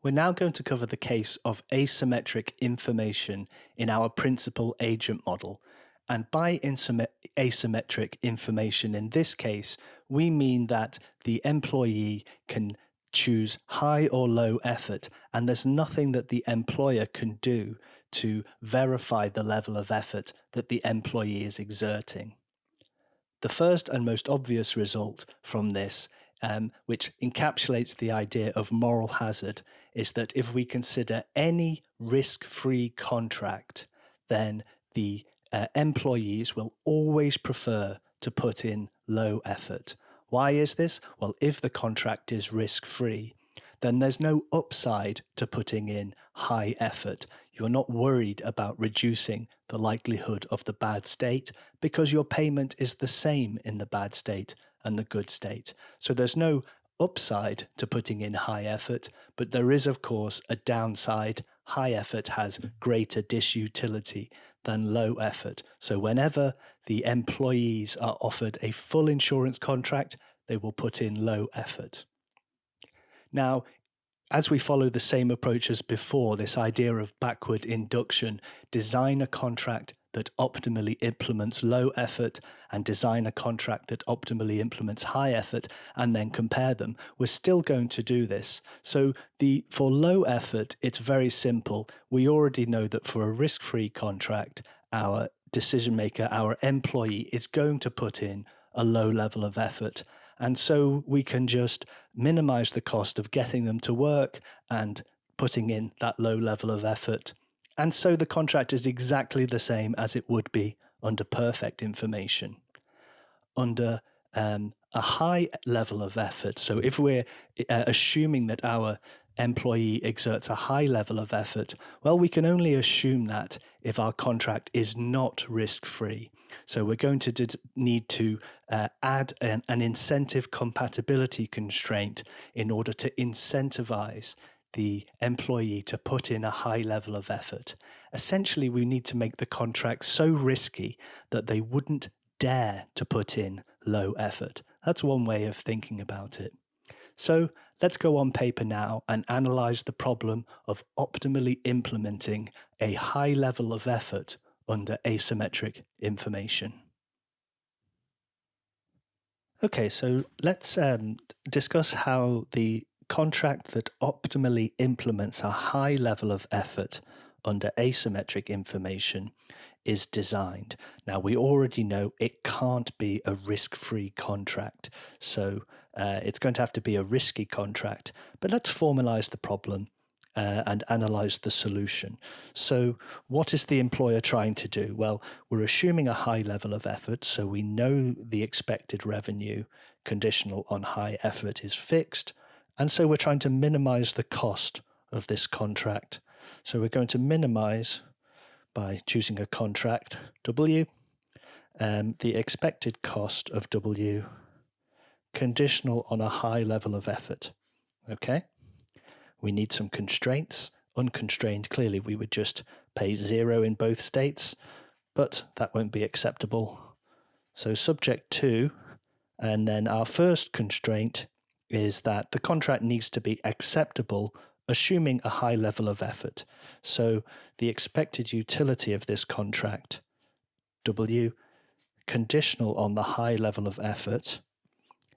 We're now going to cover the case of asymmetric information in our principal agent model. And by asymmetric information in this case, we mean that the employee can choose high or low effort, and there's nothing that the employer can do to verify the level of effort that the employee is exerting. The first and most obvious result from this, which encapsulates the idea of moral hazard, is that if we consider any risk-free contract, then the employees will always prefer to put in low effort. Why is this? Well, if the contract is risk-free, then there's no upside to putting in high effort. You're not worried about reducing the likelihood of the bad state because your payment is the same in the bad state and the good state. So there's no upside to putting in high effort, but there is, of course, a downside. High effort has greater disutility than low effort. So whenever the employees are offered a full insurance contract, they will put in low effort. Now, as we follow the same approach as before, this idea of backward induction, design a contract that optimally implements low effort and design a contract that optimally implements high effort and then compare them. We're still going to do this. So for low effort, it's very simple. We already know that for a risk-free contract, our decision maker, our employee, is going to put in a low level of effort. And so we can just minimize the cost of getting them to work and putting in that low level of effort. And so the contract is exactly the same as it would be under perfect information. Under a high level of effort, so if we're assuming that our employee exerts a high level of effort, well, we can only assume that if our contract is not risk-free. So we're going to need to add an incentive compatibility constraint in order to incentivize the employee to put in a high level of effort. Essentially, we need to make the contract so risky that they wouldn't dare to put in low effort. That's one way of thinking about it. So let's go on paper now and analyze the problem of optimally implementing a high level of effort under asymmetric information. Okay, so let's discuss how the contract that optimally implements a high level of effort under asymmetric information is designed. Now, we already know it can't be a risk-free contract, so it's going to have to be a risky contract. But let's formalize the problem and analyze the solution. So what is the employer trying to do? Well, we're assuming a high level of effort, so we know the expected revenue conditional on high effort is fixed, and so we're trying to minimize the cost of this contract. So we're going to minimize by choosing a contract W, the expected cost of W conditional on a high level of effort. Okay, we need some constraints. Unconstrained, clearly we would just pay 0 in both states, but that won't be acceptable. So subject to, and then our first constraint is that the contract needs to be acceptable assuming a high level of effort. So the expected utility of this contract, W, conditional on the high level of effort,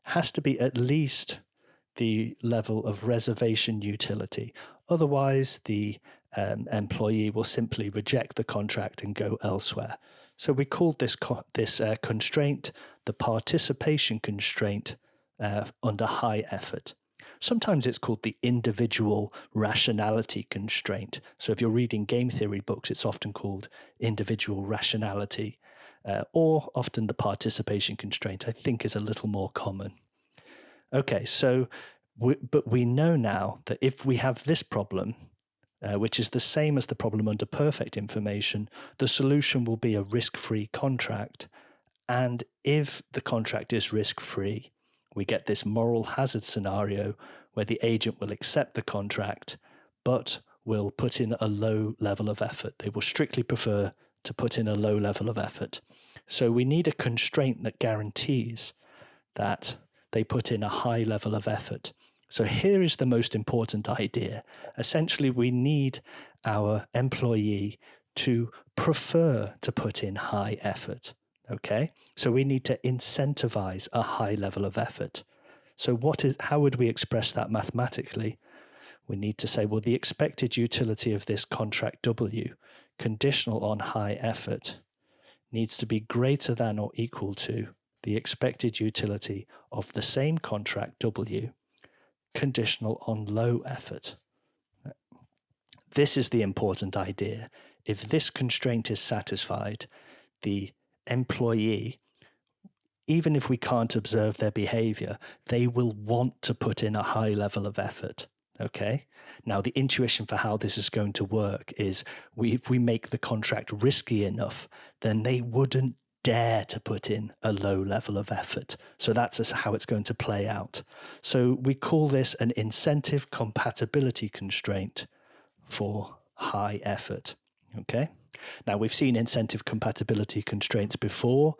has to be at least the level of reservation utility. Otherwise, the employee will simply reject the contract and go elsewhere. So we called this constraint the participation constraint under high effort. Sometimes it's called the individual rationality constraint. So if you're reading game theory books, it's often called individual rationality, or often the participation constraint, I think, is a little more common. Okay, so but we know now that if we have this problem, which is the same as the problem under perfect information, the solution will be a risk-free contract. And if the contract is risk-free, we get this moral hazard scenario where the agent will accept the contract, but will put in a low level of effort. They will strictly prefer to put in a low level of effort. So we need a constraint that guarantees that they put in a high level of effort. So here is the most important idea. Essentially, we need our employee to prefer to put in high effort. Okay, so we need to incentivize a high level of effort. So how would we express that mathematically? We need to say, well, the expected utility of this contract W, conditional on high effort, needs to be greater than or equal to the expected utility of the same contract W, conditional on low effort. This is the important idea. If this constraint is satisfied, the employee, even if we can't observe their behavior, they will want to put in a high level of effort. Okay. Now, the intuition for how this is going to work is if we make the contract risky enough, then they wouldn't dare to put in a low level of effort. So that's how it's going to play out. So we call this an incentive compatibility constraint for high effort. Okay. Now, we've seen incentive compatibility constraints before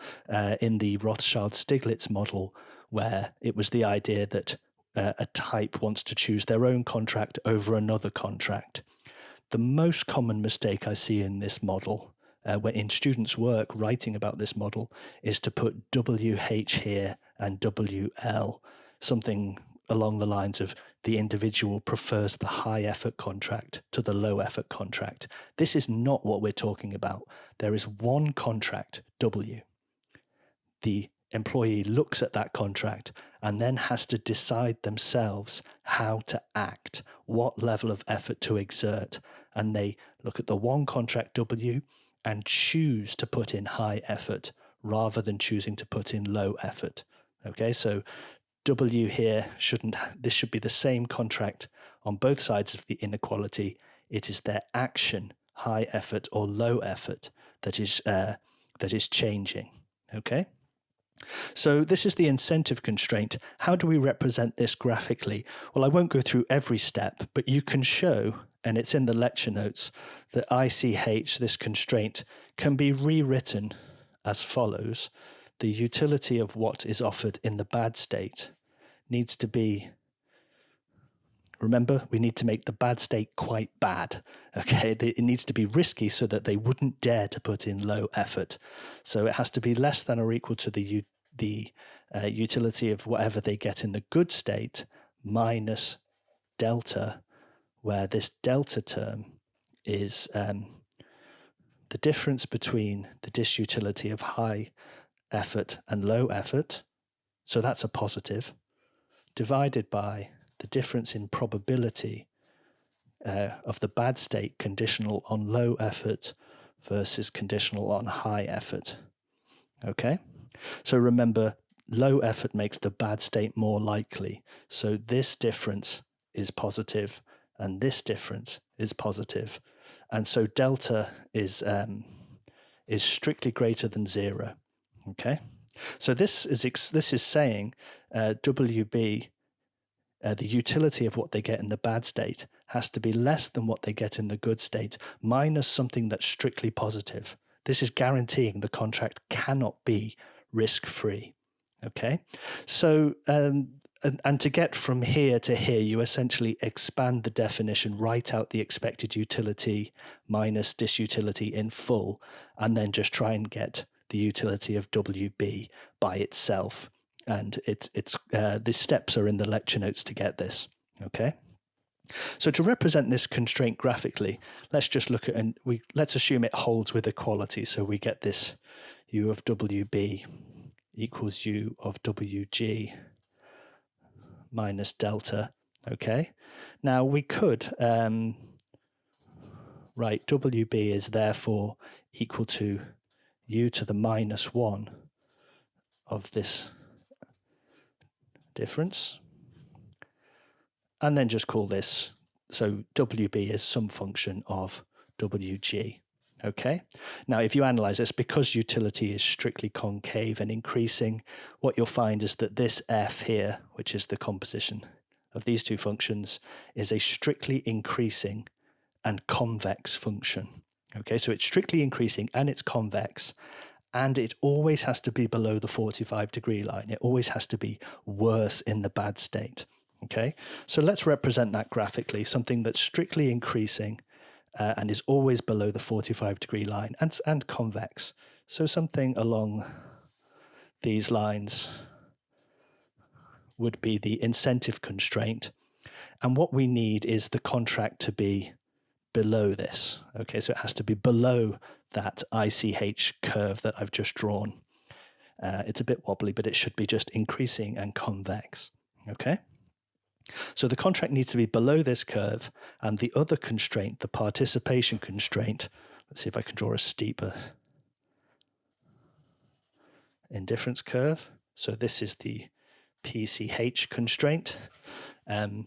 in the Rothschild-Stiglitz model, where it was the idea that a type wants to choose their own contract over another contract. The most common mistake I see in this model, when in students' work writing about this model, is to put WH here and WL, something along the lines of the individual prefers the high effort contract to the low effort contract. This is not what we're talking about. There is one contract, W. The employee looks at that contract and then has to decide themselves how to act, what level of effort to exert. And they look at the one contract W and choose to put in high effort rather than choosing to put in low effort. Okay, so W here this should be the same contract on both sides of the inequality. It is their action, high effort or low effort, that is changing. Okay. So this is the incentive constraint. How do we represent this graphically? Well, I won't go through every step, but you can show, and it's in the lecture notes, that ICH, this constraint, can be rewritten as follows. The utility of what is offered in the bad state needs to be, remember, we need to make the bad state quite bad. Okay, it needs to be risky so that they wouldn't dare to put in low effort. So it has to be less than or equal to the utility of whatever they get in the good state minus delta, where this delta term is the difference between the disutility of high effort and low effort. So that's a positive, divided by the difference in probability of the bad state conditional on low effort versus conditional on high effort. Okay, so remember, low effort makes the bad state more likely. So this difference is positive and this difference is positive. And so delta is strictly greater than 0. Okay, so this is saying WB, the utility of what they get in the bad state has to be less than what they get in the good state, minus something that's strictly positive. This is guaranteeing the contract cannot be risk-free. Okay, so and to get from here to here, you essentially expand the definition, write out the expected utility minus disutility in full, and then just try and get the utility of WB by itself. And the steps are in the lecture notes to get this. Okay. So to represent this constraint graphically, let's just look at let's assume it holds with equality. So we get this U of WB equals U of WG minus delta. Okay. Now we could write WB is therefore equal to U to the minus 1 of this difference, and then just call this, so WB is some function of WG. Okay, now if you analyze this, because utility is strictly concave and increasing, what you'll find is that this f here, which is the composition of these two functions, is a strictly increasing and convex function. Okay, so it's strictly increasing and it's convex, and it always has to be below the 45-degree line. It always has to be worse in the bad state. Okay, so let's represent that graphically, something that's strictly increasing and is always below the 45-degree line and convex. So something along these lines would be the incentive constraint. And what we need is the contract to be below this. Okay, so it has to be below that ICH curve that I've just drawn. It's a bit wobbly, but it should be just increasing and convex. Okay, so the contract needs to be below this curve, and the other constraint, the participation constraint, let's see if I can draw a steeper indifference curve. So this is the PCH constraint. And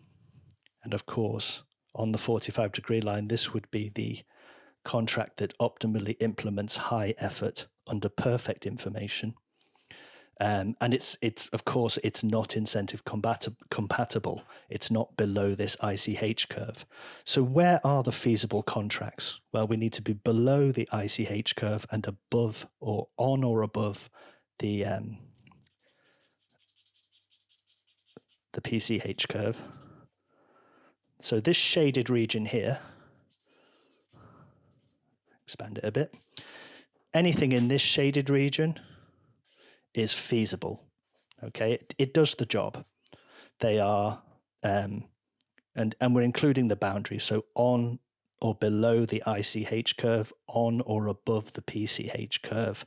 of course, on the 45-degree line, this would be the contract that optimally implements high effort under perfect information. And it's of course, it's not incentive compatible. It's not below this ICH curve. So where are the feasible contracts? Well, we need to be below the ICH curve and above or on or above the PCH curve. So this shaded region here, expand it a bit, anything in this shaded region is feasible. Okay, it does the job. They are, and we're including the boundary. So on or below the ICH curve, on or above the PCH curve,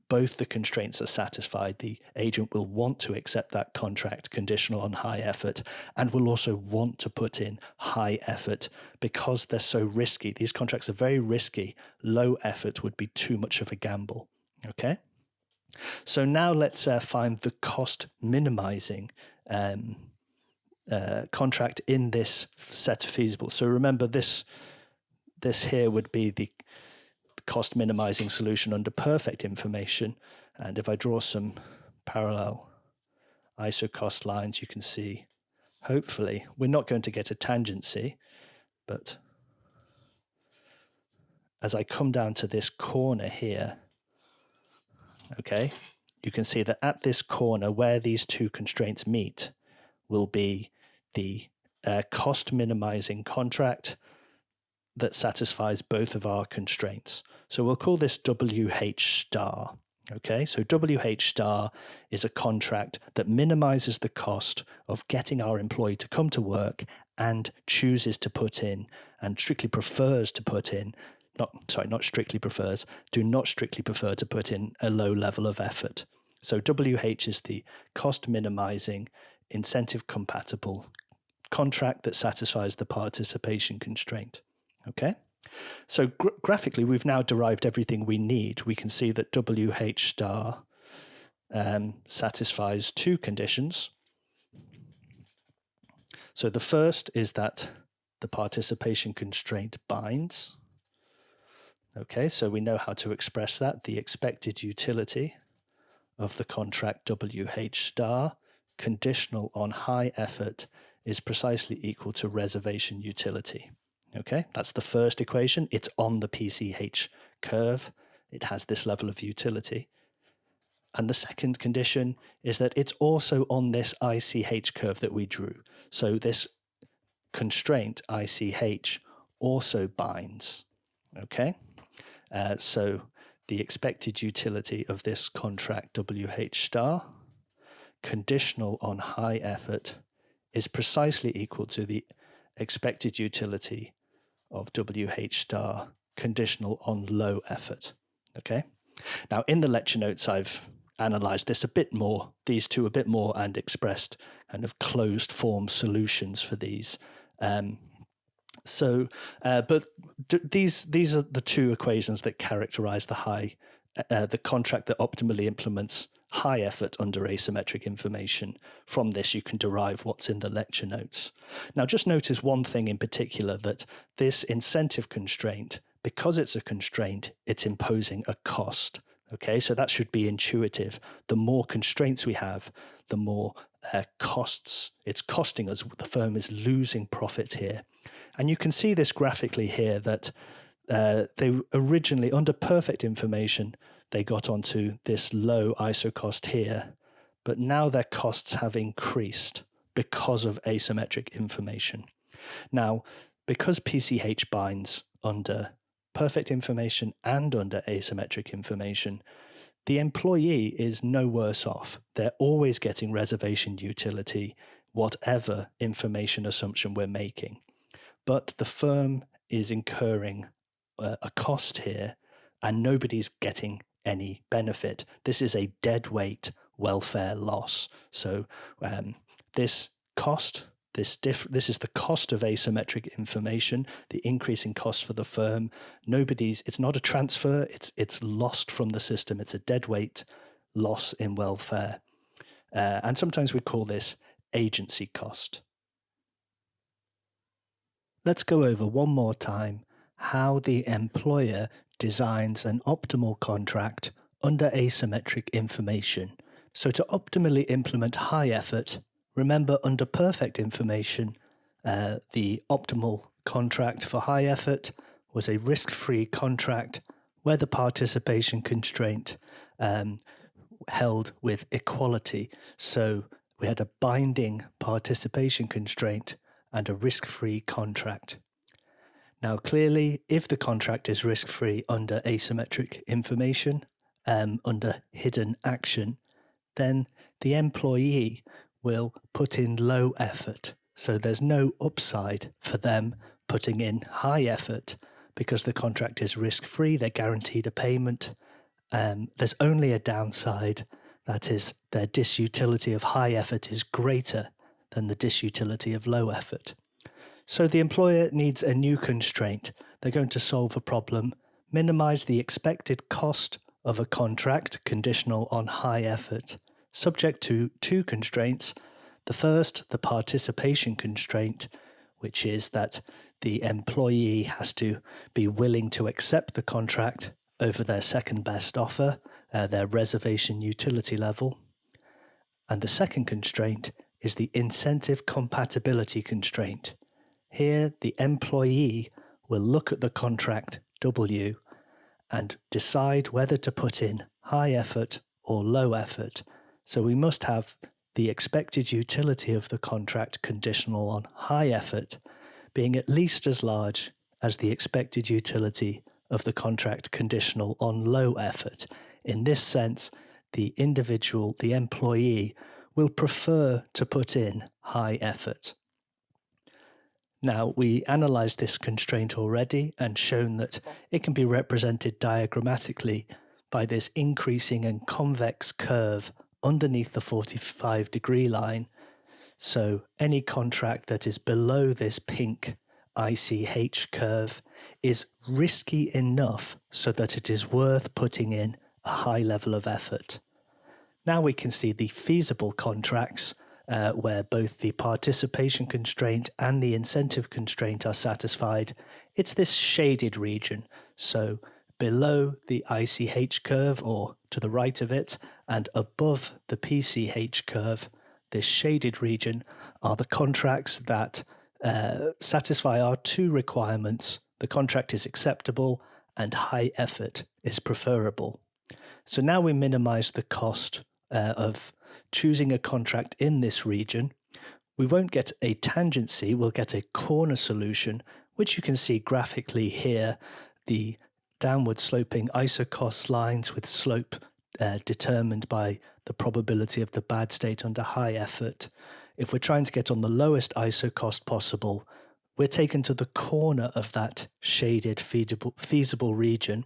both the constraints are satisfied. The agent will want to accept that contract conditional on high effort, and will also want to put in high effort because they're so risky. These contracts are very risky. Low effort would be too much of a gamble. Okay. So now let's find the cost minimizing contract in this set of feasible. So remember, this here would be the cost minimizing solution under perfect information. And if I draw some parallel isocost lines, you can see, hopefully, we're not going to get a tangency, but as I come down to this corner here, okay, you can see that at this corner where these two constraints meet will be the cost minimizing contract that satisfies both of our constraints. So we'll call this WH star. Okay, so WH star is a contract that minimizes the cost of getting our employee to come to work and chooses to put in and strictly prefers to put in, not strictly prefers, do not strictly prefer to put in a low level of effort. So WH is the cost minimizing, incentive compatible contract that satisfies the participation constraint. Okay, so graphically, we've now derived everything we need. We can see that WH star satisfies two conditions. So the first is that the participation constraint binds. Okay, so we know how to express that. The expected utility of the contract WH star conditional on high effort is precisely equal to reservation utility. Okay, that's the first equation. It's on the PCH curve. It has this level of utility. And the second condition is that it's also on this ICH curve that we drew. So this constraint ICH also binds. Okay, so the expected utility of this contract WH star conditional on high effort is precisely equal to the expected utility of WH star conditional on low effort. Okay. Now in the lecture notes, I've analyzed this a bit more, these two a bit more, and expressed kind of closed form solutions for these. But these are the two equations that characterize the contract that optimally implements high effort under asymmetric information. From this, you can derive what's in the lecture notes. Now, just notice one thing in particular, that this incentive constraint, because it's a constraint, it's imposing a cost. Okay, so that should be intuitive. The more constraints we have, the more costs it's costing us. The firm is losing profit here. And you can see this graphically here, that they originally, under perfect information, they got onto this low ISO cost here, but now their costs have increased because of asymmetric information. Now, because PCH binds under perfect information and under asymmetric information, the employee is no worse off. They're always getting reservation utility, whatever information assumption we're making. But the firm is incurring a cost here, and nobody's getting any benefit. This is a deadweight welfare loss. So this cost, this is the cost of asymmetric information, the increasing cost for the firm. It's not a transfer, it's lost from the system. It's a deadweight loss in welfare. And sometimes we call this agency cost. Let's go over one more time how the employer designs an optimal contract under asymmetric information. So to optimally implement high effort, remember under perfect information, the optimal contract for high effort was a risk-free contract where the participation constraint held with equality. So we had a binding participation constraint and a risk-free contract. Now, clearly, if the contract is risk-free under asymmetric information, under hidden action, then the employee will put in low effort. So there's no upside for them putting in high effort because the contract is risk-free, they're guaranteed a payment. There's only a downside, that is, their disutility of high effort is greater than the disutility of low effort. So the employer needs a new constraint. They're going to solve a problem, minimize the expected cost of a contract conditional on high effort, subject to two constraints. The first, the participation constraint, which is that the employee has to be willing to accept the contract over their second best offer, their reservation utility level. And the second constraint is the incentive compatibility constraint. Here, the employee will look at the contract W and decide whether to put in high effort or low effort. So we must have the expected utility of the contract conditional on high effort being at least as large as the expected utility of the contract conditional on low effort. In this sense, the employee, will prefer to put in high effort. Now, we analysed this constraint already and shown that it can be represented diagrammatically by this increasing and convex curve underneath the 45-degree line. So any contract that is below this pink ICH curve is risky enough so that it is worth putting in a high level of effort. Now we can see the feasible contracts where both the participation constraint and the incentive constraint are satisfied. It's this shaded region. So below the ICH curve or to the right of it and above the PCH curve, this shaded region are the contracts that satisfy our two requirements. The contract is acceptable and high effort is preferable. So now we minimize the cost of choosing a contract in this region. We won't get a tangency, we'll get a corner solution, which you can see graphically here, the downward sloping isocost lines with slope determined by the probability of the bad state under high effort. If we're trying to get on the lowest isocost possible, we're taken to the corner of that shaded feasible region.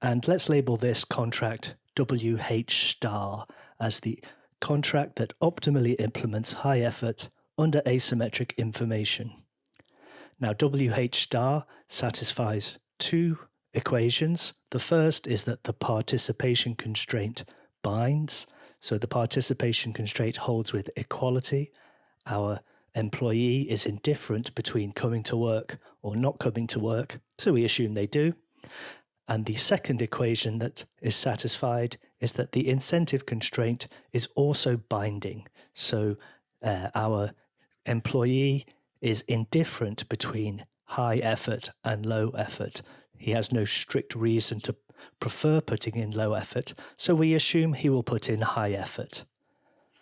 And let's label this contract WH star as the contract that optimally implements high effort under asymmetric information. Now, WH star satisfies two equations. The first is that the participation constraint binds. So the participation constraint holds with equality. Our employee is indifferent between coming to work or not coming to work, so we assume they do. And the second equation that is satisfied is that the incentive constraint is also binding. So our employee is indifferent between high effort and low effort. He has no strict reason to prefer putting in low effort, so we assume he will put in high effort.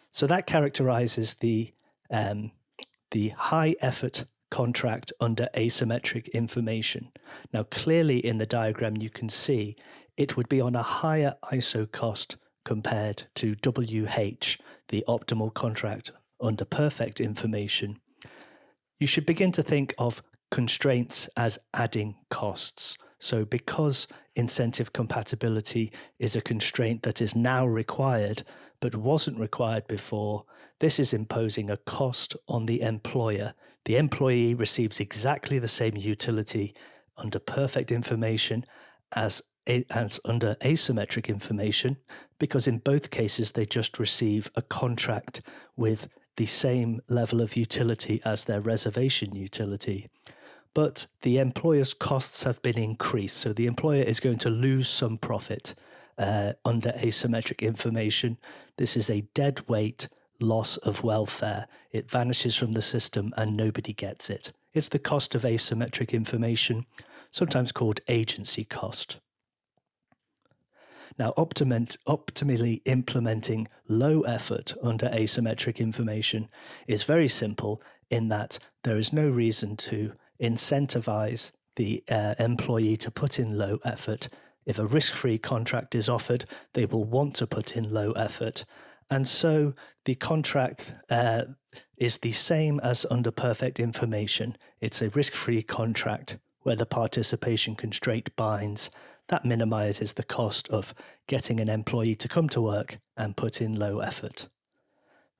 So that characterizes the the high effort contract under asymmetric information. Now, clearly in the diagram, you can see it would be on a higher ISO cost compared to WH, the optimal contract under perfect information. You should begin to think of constraints as adding costs. So because incentive compatibility is a constraint that is now required but wasn't required before, this is imposing a cost on the employer. The employee receives exactly the same utility under perfect information as under asymmetric information, because in both cases they just receive a contract with the same level of utility as their reservation utility. But the employer's costs have been increased, so the employer is going to lose some profit under asymmetric information. This is a dead weight loss of welfare. It vanishes from the system and nobody gets it. It's the cost of asymmetric information, sometimes called agency cost. Now, optimally implementing low effort under asymmetric information is very simple in that there is no reason to incentivize the employee to put in low effort. If a risk-free contract is offered, they will want to put in low effort. And so the contract is the same as under perfect information. It's a risk-free contract where the participation constraint binds. That minimizes the cost of getting an employee to come to work and put in low effort.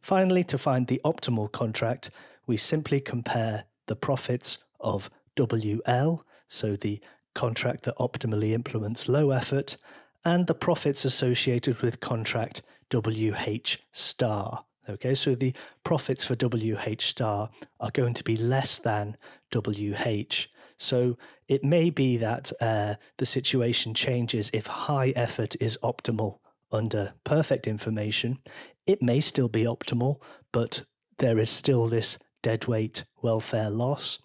Finally, to find the optimal contract, we simply compare the profits of WL, so the contract that optimally implements low effort, and the profits associated with contract WH star. Okay, so the profits for WH star are going to be less than WH. So it may be that the situation changes if high effort is optimal under perfect information. It may still be optimal, but there is still this deadweight welfare loss.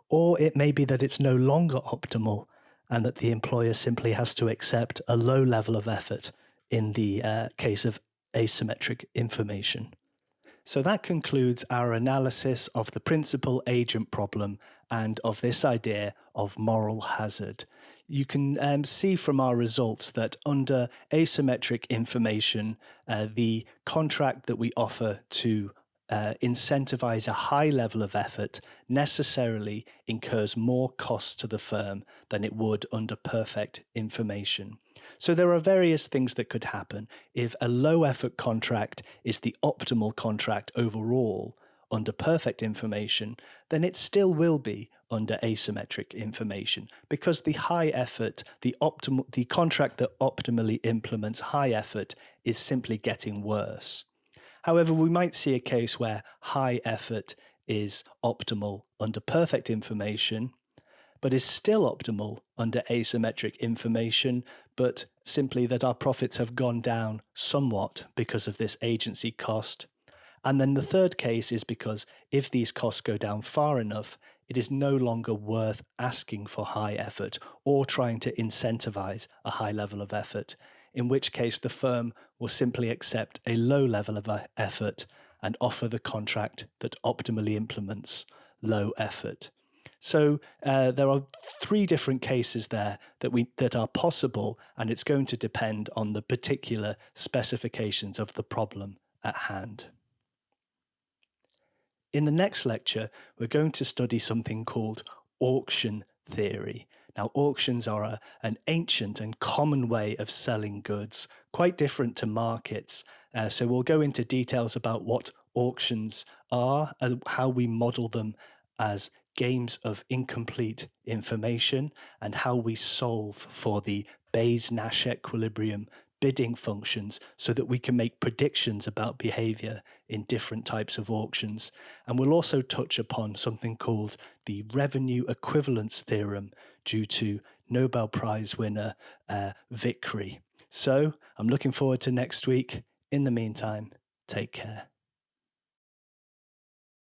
Or it may be that it's no longer optimal and that the employer simply has to accept a low level of effort in the case of asymmetric information. So that concludes our analysis of the principal-agent problem and of this idea of moral hazard. You can see from our results that under asymmetric information, the contract that we offer to incentivize a high level of effort necessarily incurs more costs to the firm than it would under perfect information. So there are various things that could happen. If a low effort contract is the optimal contract overall under perfect information, then it still will be under asymmetric information, because the high effort, the contract that optimally implements high effort is simply getting worse. However, we might see a case where high effort is optimal under perfect information, but is still optimal under asymmetric information, but simply that our profits have gone down somewhat because of this agency cost. And then the third case is because if these costs go down far enough, it is no longer worth asking for high effort or trying to incentivize a high level of effort, in which case the firm will simply accept a low level of effort and offer the contract that optimally implements low effort. So there are three different cases there that are possible, and it's going to depend on the particular specifications of the problem at hand. In the next lecture, we're going to study something called auction theory. Now, auctions are an ancient and common way of selling goods, quite different to markets. So we'll go into details about what auctions are, how we model them as games of incomplete information, and how we solve for the Bayes-Nash equilibrium bidding functions so that we can make predictions about behavior in different types of auctions. And we'll also touch upon something called the revenue equivalence theorem due to Nobel Prize winner Vickrey. So I'm looking forward to next week. In the meantime, take care.